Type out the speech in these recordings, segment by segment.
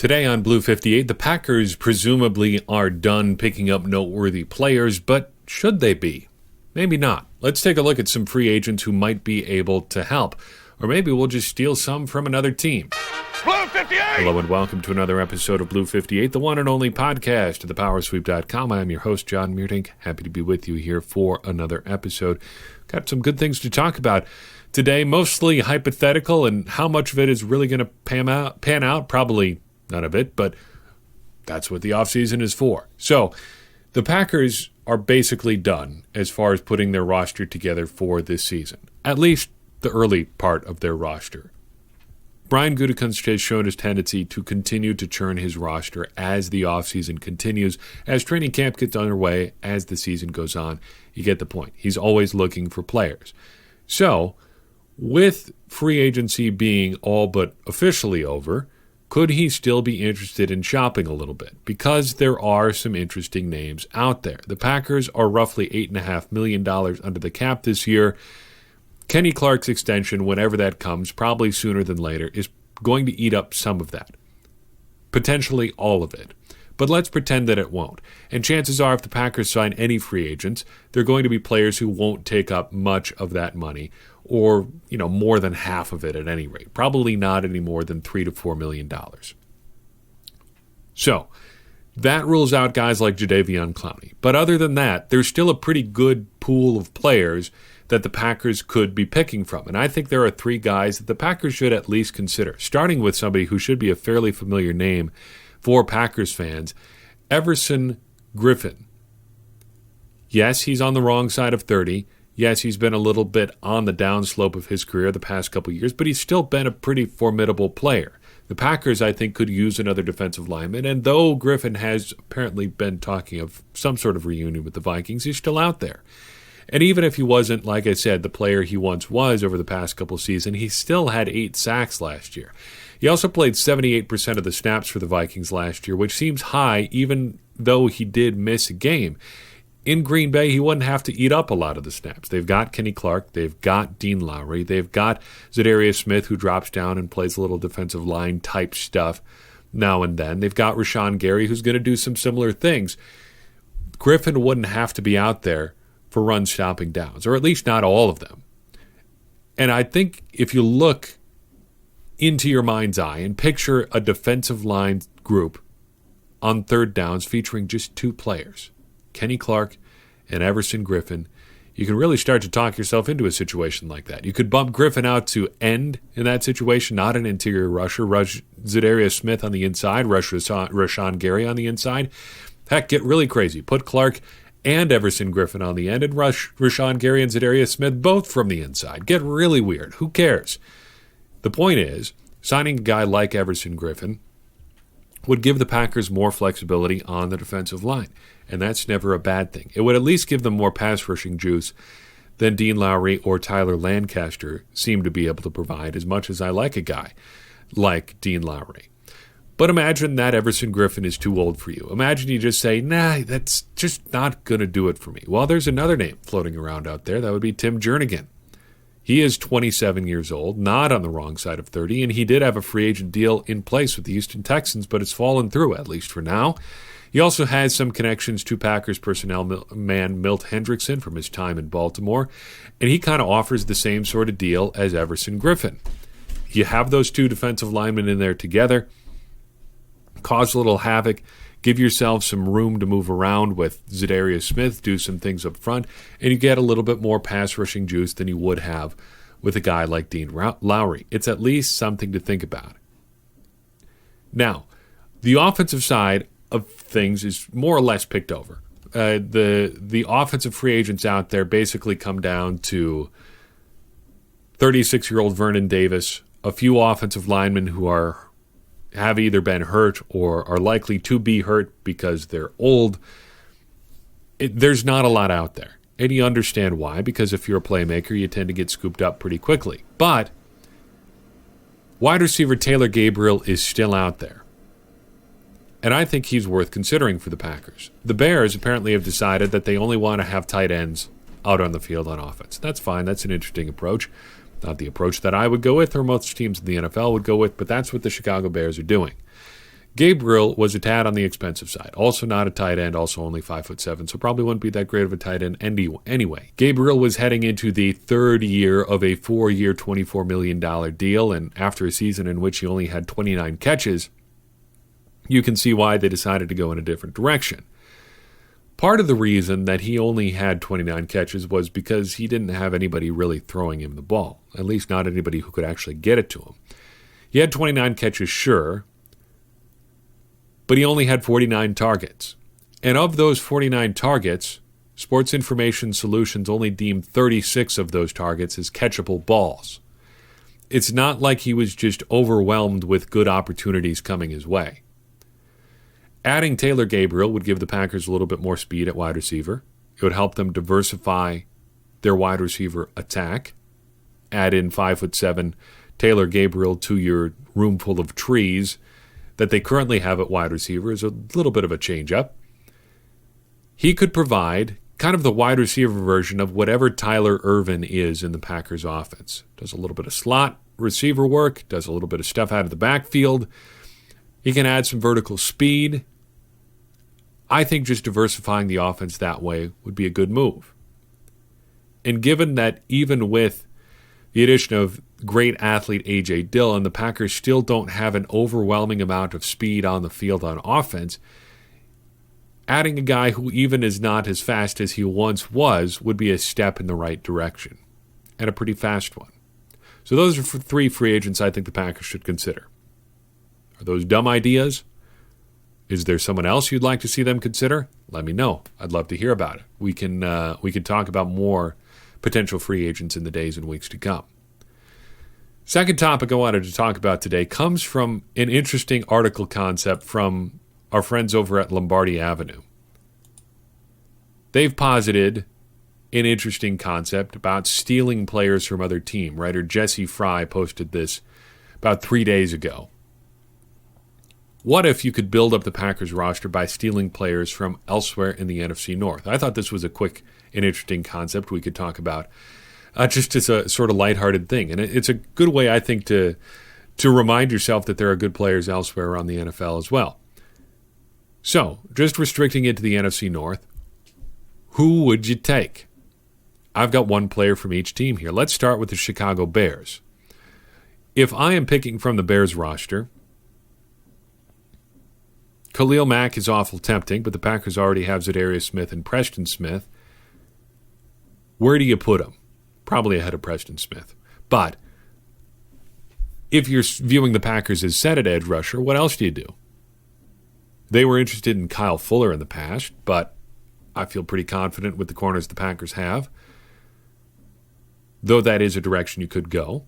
Today on Blue 58, the Packers presumably are done picking up noteworthy players, but should they be? Maybe not. Let's take a look at some free agents who might be able to help. Or maybe we'll just steal some from another team. Blue 58! Hello and welcome to another episode of Blue 58, the one and only podcast at thepowersweep.com. I'm your host, John Meerdink. Happy to be with you here for another episode. Got some good things to talk about today, mostly hypothetical, and how much of it is really going to pan out. Probably none of it, but that's what the offseason is for. So the Packers are basically done as far as putting their roster together for this season, at least the early part of their roster. Brian Gutekunst has shown his tendency to continue to churn his roster as the offseason continues, as training camp gets underway, as the season goes on. You get the point. He's always looking for players. So, with free agency being all but officially over, could he still be interested in shopping a little bit? Because there are some interesting names out there. The Packers are roughly $8.5 million under the cap this year. Kenny Clark's extension, whenever that comes, probably sooner than later, is going to eat up some of that. Potentially all of it. But let's pretend that it won't. And chances are if the Packers sign any free agents, they're going to be players who won't take up much of that money, or, more than half of it at any rate. Probably not any more than $3 to $4 million. So, that rules out guys like Jadeveon Clowney. But other than that, there's still a pretty good pool of players that the Packers could be picking from. And I think there are three guys that the Packers should at least consider, starting with somebody who should be a fairly familiar name for Packers fans, Everson Griffen. Yes, he's on the wrong side of 30. Yes, he's been a little bit on the downslope of his career the past couple years, but he's still been a pretty formidable player. The Packers, I think, could use another defensive lineman, and though Griffen has apparently been talking of some sort of reunion with the Vikings, he's still out there. And even if he wasn't, like I said, the player he once was over the past couple seasons, he still had 8 sacks last year. He also played 78% of the snaps for the Vikings last year, which seems high even though he did miss a game. In Green Bay, he wouldn't have to eat up a lot of the snaps. They've got Kenny Clark. They've got Dean Lowry. They've got Zadarius Smith, who drops down and plays a little defensive line type stuff now and then. They've got Rashawn Gary, who's going to do some similar things. Griffen wouldn't have to be out there for run-stopping downs, or at least not all of them. And I think if you look into your mind's eye and picture a defensive line group on third downs featuring just 2 players, Kenny Clark and Everson Griffen, you can really start to talk yourself into a situation like that. You could bump Griffen out to end in that situation, not an interior rusher, rush Zadarius Smith on the inside, rush Rashawn Gary on the inside. Heck, get really crazy. Put Clark and Everson Griffen on the end, and rush Rashawn Gary and Zadarius Smith both from the inside. Get really weird. Who cares? The point is, signing a guy like Everson Griffen would give the Packers more flexibility on the defensive line, and that's never a bad thing. It would at least give them more pass-rushing juice than Dean Lowry or Tyler Lancaster seem to be able to provide, as much as I like a guy like Dean Lowry. But imagine that Everson Griffen is too old for you. Imagine you just say, nah, that's just not going to do it for me. Well, there's another name floating around out there. That would be Tim Jernigan. He is 27 years old, not on the wrong side of 30, and he did have a free agent deal in place with the Houston Texans, but it's fallen through, at least for now. He also has some connections to Packers personnel man Milt Hendrickson from his time in Baltimore, and he kind of offers the same sort of deal as Everson Griffen. You have those 2 defensive linemen in there together, cause a little havoc, give yourself some room to move around with Zadarius Smith, do some things up front, and you get a little bit more pass-rushing juice than you would have with a guy like Dean Lowry. It's at least something to think about. Now, the offensive side of things is more or less picked over. The offensive free agents out there basically come down to 36-year-old Vernon Davis, a few offensive linemen who have either been hurt or are likely to be hurt because they're old. There's not a lot out there. And you understand why, because if you're a playmaker, you tend to get scooped up pretty quickly. But wide receiver Taylor Gabriel is still out there. And I think he's worth considering for the Packers. The Bears apparently have decided that they only want to have tight ends out on the field on offense. That's fine. That's an interesting approach. Not the approach that I would go with or most teams in the NFL would go with, but that's what the Chicago Bears are doing. Gabriel was a tad on the expensive side. Also not a tight end, also only 5'7", so probably wouldn't be that great of a tight end anyway. Gabriel was heading into the third year of a 4-year, $24 million deal, and after a season in which he only had 29 catches, you can see why they decided to go in a different direction. Part of the reason that he only had 29 catches was because he didn't have anybody really throwing him the ball, at least not anybody who could actually get it to him. He had 29 catches, sure, but he only had 49 targets. And of those 49 targets, Sports Information Solutions only deemed 36 of those targets as catchable balls. It's not like he was just overwhelmed with good opportunities coming his way. Adding Taylor Gabriel would give the Packers a little bit more speed at wide receiver. It would help them diversify their wide receiver attack. Add in 5'7" Taylor Gabriel to your room full of trees that they currently have at wide receiver is a little bit of a change-up. He could provide kind of the wide receiver version of whatever Tyler Ervin is in the Packers offense. Does a little bit of slot receiver work, does a little bit of stuff out of the backfield. He can add some vertical speed. I think just diversifying the offense that way would be a good move. And given that even with the addition of great athlete A.J. Dillon, the Packers still don't have an overwhelming amount of speed on the field on offense, adding a guy who even is not as fast as he once was would be a step in the right direction, and a pretty fast one. So those are three free agents I think the Packers should consider. Are those dumb ideas? Is there someone else you'd like to see them consider? Let me know. I'd love to hear about it. We can talk about more potential free agents in the days and weeks to come. Second topic I wanted to talk about today comes from an interesting article concept from our friends over at Lombardi Avenue. They've posited an interesting concept about stealing players from other teams. Writer Jesse Fry posted this about 3 days ago. What if you could build up the Packers roster by stealing players from elsewhere in the NFC North? I thought this was a quick and interesting concept we could talk about just as a sort of lighthearted thing. And it's a good way, I think, to remind yourself that there are good players elsewhere around the NFL as well. So, just restricting it to the NFC North, who would you take? I've got one player from each team here. Let's start with the Chicago Bears. If I am picking from the Bears roster, Khalil Mack is awful tempting, but the Packers already have Zadarius Smith and Preston Smith. Where do you put him? Probably ahead of Preston Smith. But if you're viewing the Packers as set at edge rusher, what else do you do? They were interested in Kyle Fuller in the past, but I feel pretty confident with the corners the Packers have, though that is a direction you could go.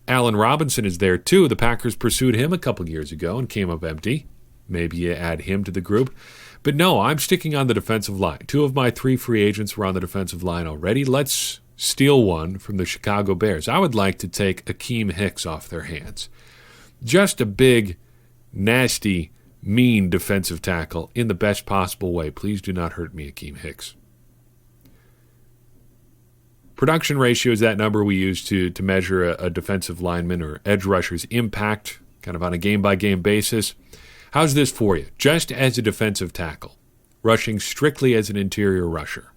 Allen Robinson is there too. The Packers pursued him a couple years ago and came up empty. Maybe you add him to the group. But no, I'm sticking on the defensive line. 2 of my 3 free agents were on the defensive line already. Let's steal one from the Chicago Bears. I would like to take Akeem Hicks off their hands. Just a big, nasty, mean defensive tackle in the best possible way. Please do not hurt me, Akeem Hicks. Production ratio is that number we use to measure a defensive lineman or edge rusher's impact, kind of on a game-by-game basis. How's this for you? Just as a defensive tackle, rushing strictly as an interior rusher.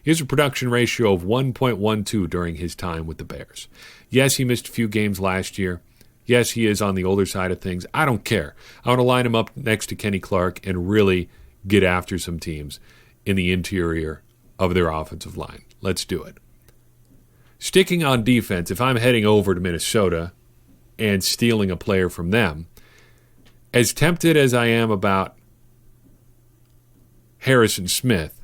He has a production ratio of 1.12 during his time with the Bears. Yes, he missed a few games last year. Yes, he is on the older side of things. I don't care. I want to line him up next to Kenny Clark and really get after some teams in the interior of their offensive line. Let's do it. Sticking on defense, if I'm heading over to Minnesota and stealing a player from them, as tempted as I am about Harrison Smith,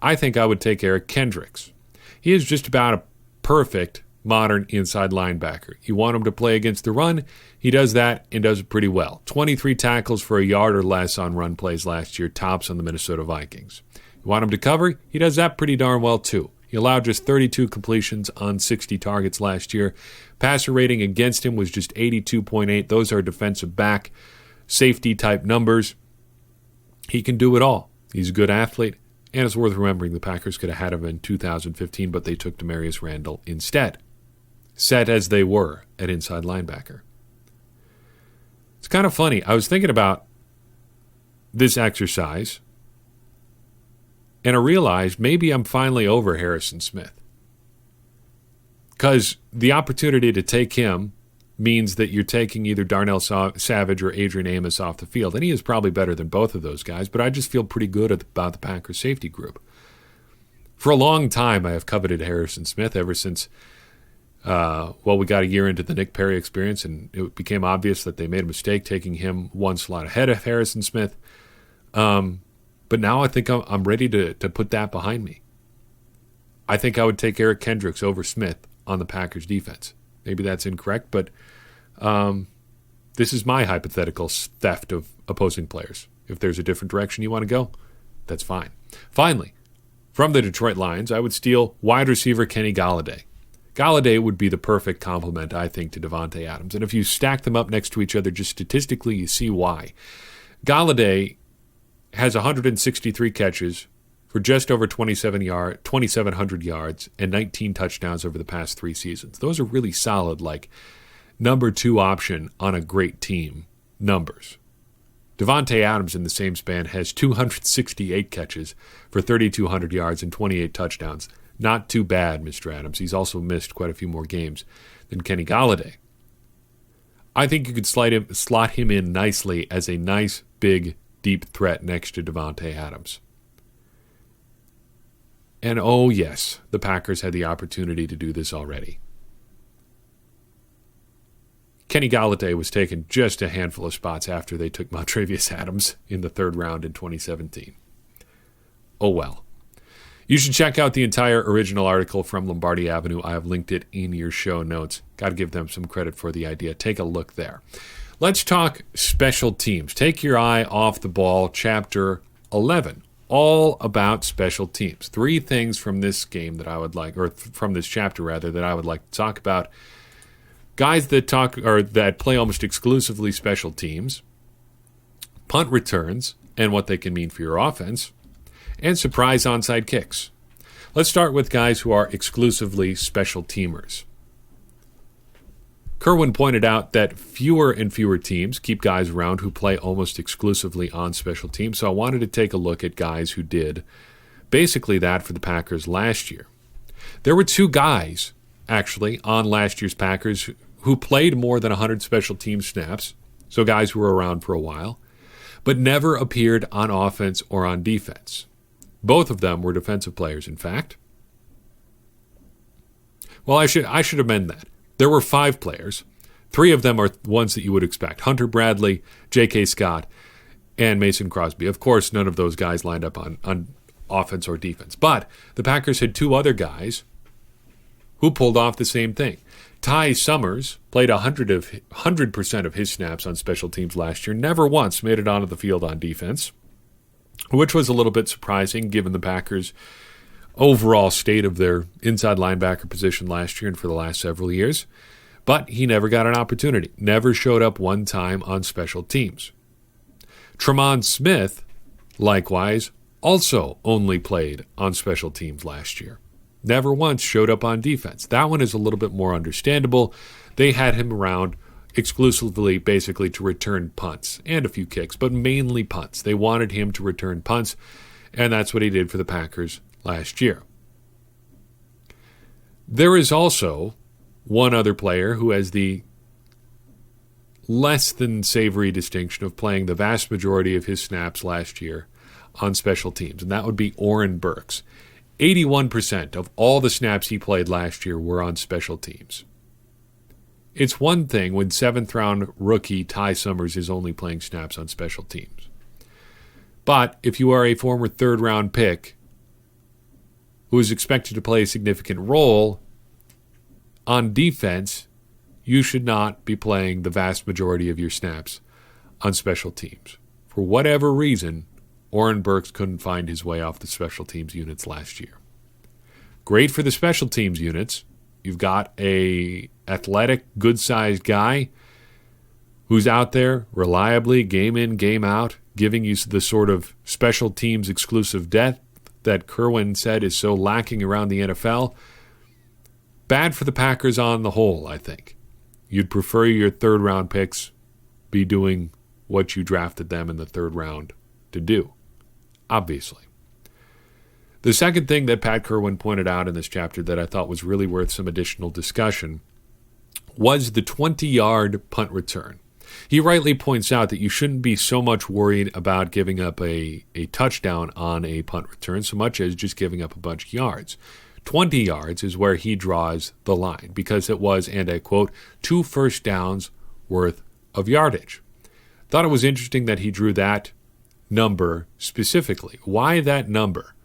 I think I would take Eric Kendricks. He is just about a perfect modern inside linebacker. You want him to play against the run, he does that and does it pretty well. 23 tackles for a yard or less on run plays last year, tops on the Minnesota Vikings. You want him to cover, he does that pretty darn well too. He allowed just 32 completions on 60 targets last year. Passer rating against him was just 82.8. Those are defensive back, safety-type numbers. He can do it all. He's a good athlete, and it's worth remembering the Packers could have had him in 2015, but they took Demarius Randall instead, set as they were at inside linebacker. It's kind of funny. I was thinking about this exercise, and I realized maybe I'm finally over Harrison Smith. Because the opportunity to take him means that you're taking either Darnell Savage or Adrian Amos off the field. And he is probably better than both of those guys, but I just feel pretty good about the Packers safety group. For a long time, I have coveted Harrison Smith ever since, we got a year into the Nick Perry experience, and it became obvious that they made a mistake taking him one slot ahead of Harrison Smith. But now I think I'm ready to put that behind me. I think I would take Eric Kendricks over Smith on the Packers defense. Maybe that's incorrect, but this is my hypothetical theft of opposing players. If there's a different direction you want to go, that's fine. Finally, from the Detroit Lions, I would steal wide receiver Kenny Golladay. Golladay would be the perfect complement, I think, to Davante Adams. And if you stack them up next to each other, just statistically, you see why. Golladay has 163 catches for just over 2,700 yards and 19 touchdowns over the past 3 seasons. Those are really solid, number 2 option on a great team numbers. Davante Adams in the same span has 268 catches for 3,200 yards and 28 touchdowns. Not too bad, Mr. Adams. He's also missed quite a few more games than Kenny Golladay. I think you could slot him in nicely as a nice, big, deep threat next to Davante Adams. And oh yes, the Packers had the opportunity to do this already. Kenny Golladay was taken just a handful of spots after they took Montravius Adams in the 3rd round in 2017. Oh well. You should check out the entire original article from Lombardi Avenue. I have linked it in your show notes. Got to give them some credit for the idea. Take a look there. Let's talk special teams. Take your eye off the ball, chapter 11. All about special teams. 3 things from this game that I would like, or from this chapter rather, that I would like to talk about. Guys that play almost exclusively special teams, punt returns and what they can mean for your offense, and surprise onside kicks. Let's start with guys who are exclusively special teamers. Kerwin pointed out that fewer and fewer teams keep guys around who play almost exclusively on special teams, so I wanted to take a look at guys who did basically that for the Packers last year. There were 2 guys, actually, on last year's Packers who played more than 100 special team snaps, so guys who were around for a while, but never appeared on offense or on defense. Both of them were defensive players, in fact. Well, I should amend that. There were 5 players. 3 of them are ones that you would expect. Hunter Bradley, J.K. Scott, and Mason Crosby. Of course, none of those guys lined up on offense or defense. But the Packers had 2 other guys who pulled off the same thing. Ty Summers played 100% of his snaps on special teams last year, never once made it onto the field on defense, which was a little bit surprising given the Packers' overall state of their inside linebacker position last year and for the last several years. But he never got an opportunity, never showed up one time on special teams. Tremont Smith, likewise, also only played on special teams last year. Never once showed up on defense. That one is a little bit more understandable. They had him around exclusively basically to return punts and a few kicks, but mainly punts. They wanted him to return punts, and that's what he did for the Packers last year. There is also one other player who has the less than savory distinction of playing the vast majority of his snaps last year on special teams, and that would be Oren Burks. 81% of all the snaps he played last year were on special teams. It's one thing when 7th-round rookie Ty Summers is only playing snaps on special teams. But if you are a former 3rd-round pick who is expected to play a significant role on defense, you should not be playing the vast majority of your snaps on special teams. For whatever reason, Oren Burks couldn't find his way off the special teams units last year. Great for the special teams units. You've got a athletic, good-sized guy who's out there reliably, game in, game out, giving you the sort of special teams exclusive depth that Kerwin said is so lacking around the NFL. Bad for the Packers on the whole, I think. You'd prefer your 3rd-round picks be doing what you drafted them in the third round to do, obviously. The second thing that Pat Kirwan pointed out in this chapter that I thought was really worth some additional discussion was the 20-yard punt return. He rightly points out that you shouldn't be so much worried about giving up a touchdown on a punt return so much as just giving up a bunch of yards. 20 yards is where he draws the line because it was, and I quote, 2 first downs worth of yardage. Thought it was interesting that he drew that number specifically. Why that number?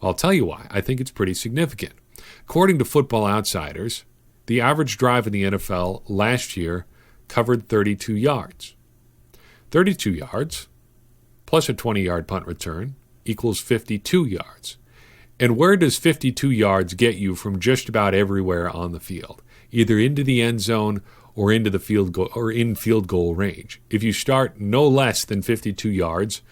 I'll tell you why. I think it's pretty significant. According to Football Outsiders, the average drive in the NFL last year covered 32 yards. 32 yards plus a 20-yard punt return equals 52 yards. And where does 52 yards get you from just about everywhere on the field? Either into the end zone or into the field goal or in field goal range. If you start no less than 52 yards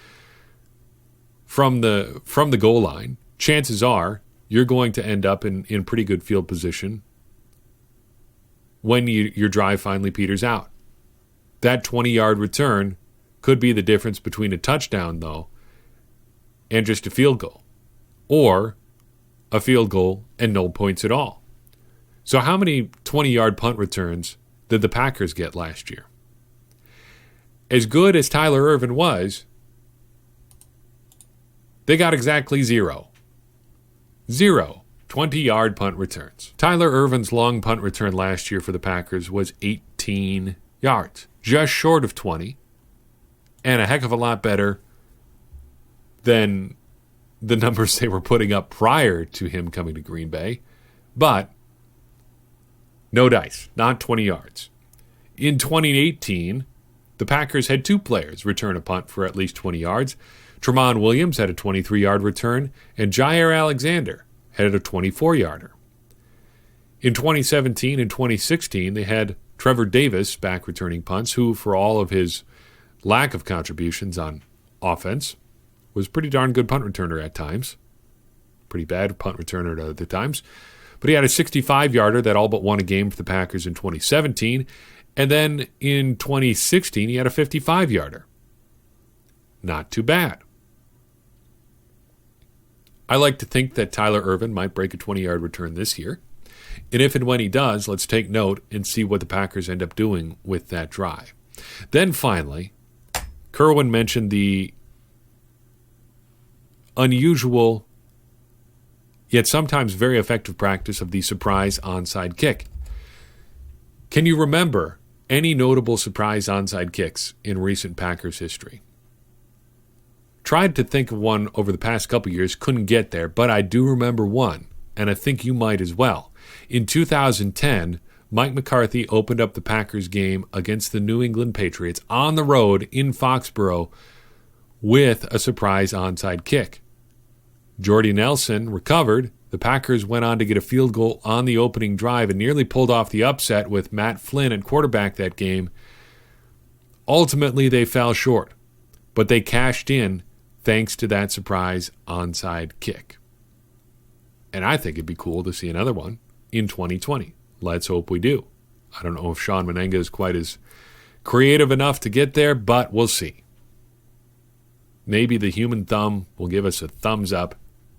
from the goal line, chances are you're going to end up in pretty good field position when your drive finally peters out. That 20-yard return could be the difference between a touchdown, though, and just a field goal. Or a field goal and no points at all. So how many 20-yard punt returns did the Packers get last year? As good as Tyler Ervin was, they got exactly 0. 0 20-yard punt returns. Tyler Ervin's long punt return last year for the Packers was 18 yards, just short of 20, and a heck of a lot better than the numbers they were putting up prior to him coming to Green Bay. But no dice, not 20 yards. In 2018, the Packers had 2 players return a punt for at least 20 yards. Tramon Williams had a 23-yard return, and Jair Alexander had a 24-yarder. In 2017 and 2016, they had Trevor Davis back returning punts, who, for all of his lack of contributions on offense, was a pretty darn good punt returner at times. Pretty bad punt returner at other times. But he had a 65-yarder that all but won a game for the Packers in 2017. And then in 2016, he had a 55-yarder. Not too bad. I like to think that Tyler Ervin might break a 20-yard return this year. And if and when he does, let's take note and see what the Packers end up doing with that drive. Then finally, Kirwan mentioned the unusual yet sometimes very effective practice of the surprise onside kick. Can you remember any notable surprise onside kicks in recent Packers history? Tried to think of one over the past couple years, couldn't get there, but I do remember one, and I think you might as well. In 2010, Mike McCarthy opened up the Packers game against the New England Patriots on the road in Foxborough with a surprise onside kick. Jordy Nelson recovered. The Packers went on to get a field goal on the opening drive and nearly pulled off the upset with Matt Flynn at quarterback that game. Ultimately, they fell short, but they cashed in thanks to that surprise onside kick. And I think it'd be cool to see another one in 2020. Let's hope we do. I don't know if Sean Menenga is quite as creative enough to get there, but we'll see. Maybe the human thumb will give us a thumbs up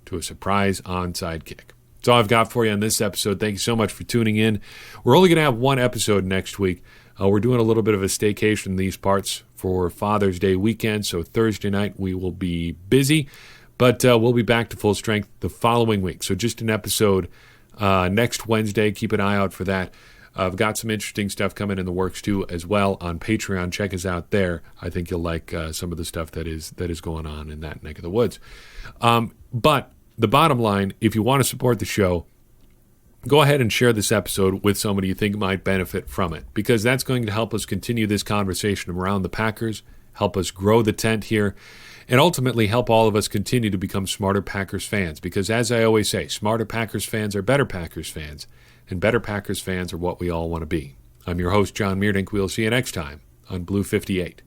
to a surprise onside kick. That's all I've got for you on this episode. Thank you so much for tuning in. We're only going to have one episode next week. We're doing a little bit of a staycation in these parts for Father's Day weekend, so Thursday night we will be busy, but we'll be back to full strength the following week. So just an episode next Wednesday. Keep an eye out for that. I've got some interesting stuff coming in the works too as well on Patreon. Check us out there. I think you'll like some of the stuff that is going on in that neck of the woods. But the bottom line, if you want to support the show, go ahead and share this episode with somebody you think might benefit from it, because that's going to help us continue this conversation around the Packers, help us grow the tent here, and ultimately help all of us continue to become smarter Packers fans. Because as I always say, smarter Packers fans are better Packers fans, and better Packers fans are what we all want to be. I'm your host, John Meerdink. We'll see you next time on Blue 58.